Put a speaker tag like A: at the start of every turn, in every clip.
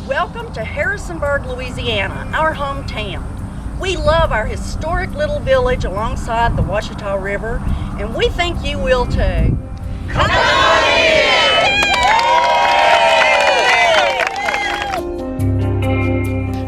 A: Welcome to Harrisonburg, Louisiana, our hometown. We love our historic little village alongside the Ouachita River, and we think you will too. Come on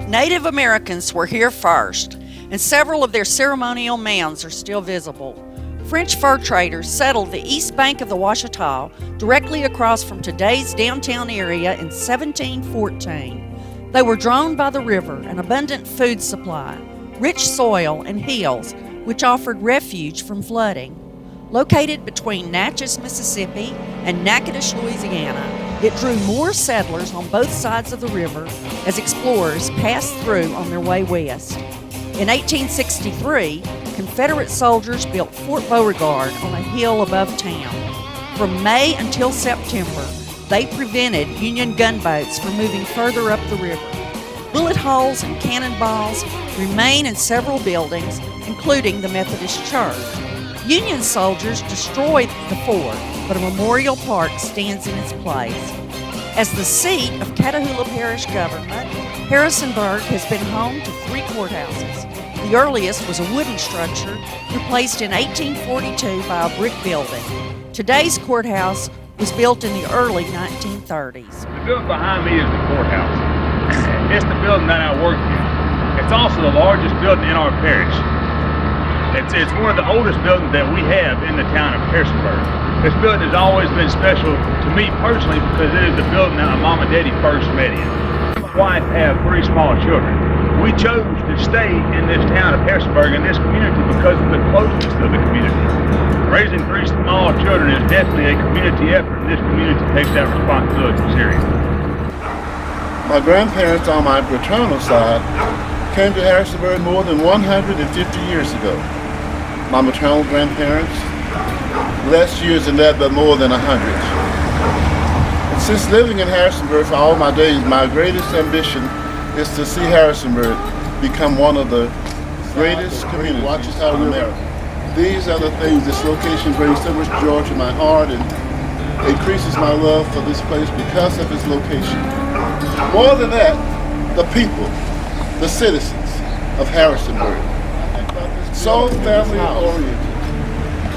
A: in! Native Americans were here first, and several of their ceremonial mounds are still visible. French fur traders settled the east bank of the Ouachita directly across from today's downtown area in 1714. They were drawn by the river, an abundant food supply, rich soil, and hills, which offered refuge from flooding. Located between Natchez, Mississippi, and Natchitoches, Louisiana, it drew more settlers on both sides of the river as explorers passed through on their way west. In 1863, Confederate soldiers built Fort Beauregard on a hill above town. From May until September, they prevented Union gunboats from moving further up the river. Bullet holes and cannonballs remain in several buildings, including the Methodist Church. Union soldiers destroyed the fort, but a memorial park stands in its place. As the seat of Catahoula Parish government, Harrisonburg has been home to 3 courthouses. The earliest was a wooden structure replaced in 1842 by a brick building. Today's courthouse was built in the early 1930s.
B: The building behind me is the courthouse. It's the building that I work in. It's also the largest building in our parish. It's one of the oldest buildings that we have in the town of Harrisonburg. This building has always been special to me personally because it is the building that my mom and daddy first met in. My wife have 3 small children. We chose to stay in this town of Harrisonburg, in this community, because of the closeness of the community. Raising 3 small children is definitely a community effort, and this community takes that responsibility seriously.
C: My grandparents on my paternal side came to Harrisonburg more than 150 years ago. My maternal grandparents, less years than that, but more than 100. And since living in Harrisonburg for all my days, my greatest ambition is to see Harrisonburg become one of the greatest communities in America. These are the things, this location brings so much joy to my heart and increases my love for this place because of its location. More than that, the people, the citizens of Harrisonburg. So family oriented.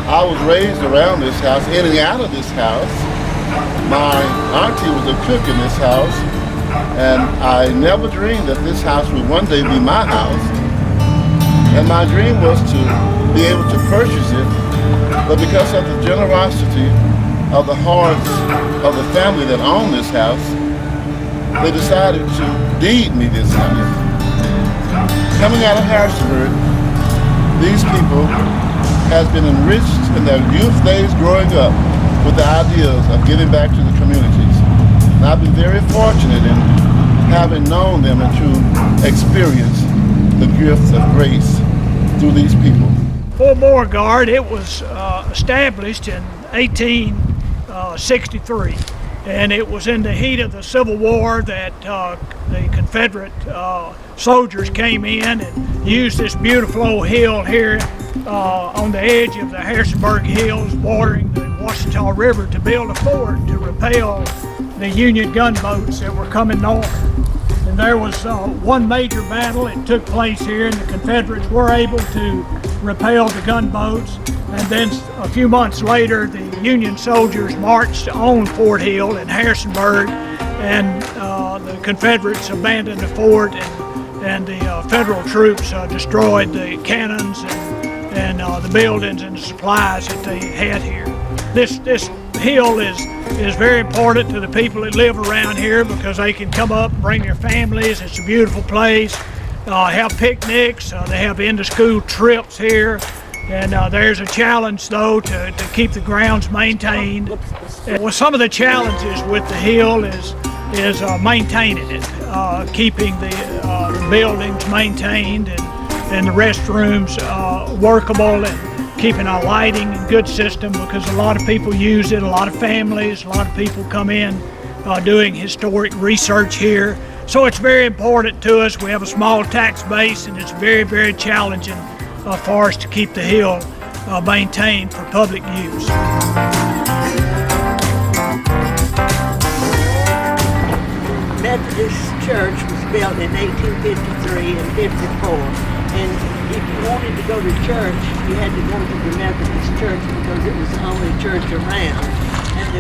C: I was raised around this house, in and out of this house. My auntie was a cook in this house, and I never dreamed that this house would one day be my house. And my dream was to be able to purchase it, but because of the generosity of the hearts of the family that owned this house, they decided to deed me this house. Coming out of Harrisonburg, these people has been enriched in their youth days growing up with the ideas of giving back to the communities. And I've been very fortunate in having known them and to experience the gifts of grace through these people.
D: Fort Beauregard, it was established in 1863, and it was in the heat of the Civil War that the Confederate soldiers came in and used this beautiful old hill here on the edge of the Harrisonburg Hills, bordering the Ouachita River, to build a fort to repel the Union gunboats that were coming north. And there was one major battle that took place here, and the Confederates were able to repel the gunboats. And then a few months later, the Union soldiers marched on Fort Hill in Harrisonburg, and the Confederates abandoned the fort, and the Federal troops destroyed the cannons and the buildings and the supplies that they had here. This hill is very important to the people that live around here because they can come up and bring their families. It's a beautiful place. Have picnics. They have end-of-school trips here. And there's a challenge, though, to keep the grounds maintained. Well, some of the challenges with the hill is maintaining it, keeping the buildings maintained and the restrooms workable, and keeping our lighting in good system, because a lot of people use it, a lot of families, a lot of people come in doing historic research here. So it's very important to us. We have a small tax base, and it's very, very challenging for us to keep the hill maintained for public use.
E: Methodist Church was built in 1853 and 54, and if you wanted to go to church, you had to go to the Methodist Church because it was the only church around. And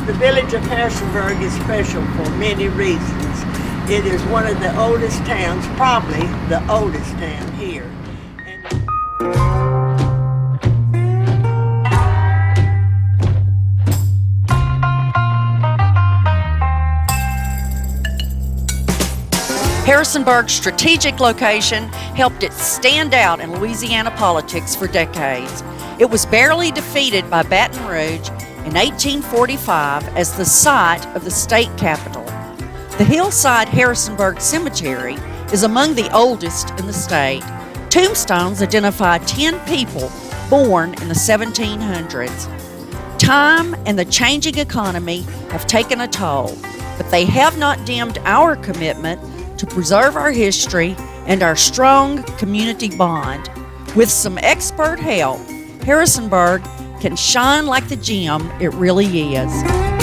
E: the village of Harrisonburg is special for many reasons. It is one of the oldest towns, probably the oldest town here.
A: Harrisonburg's strategic location helped it stand out in Louisiana politics for decades. It was barely defeated by Baton Rouge in 1845 as the site of the state capitol. The hillside Harrisonburg Cemetery is among the oldest in the state. Tombstones identify 10 people born in the 1700s. Time and the changing economy have taken a toll, but they have not dimmed our commitment to preserve our history and our strong community bond. With some expert help, Harrisonburg can shine like the gem it really is.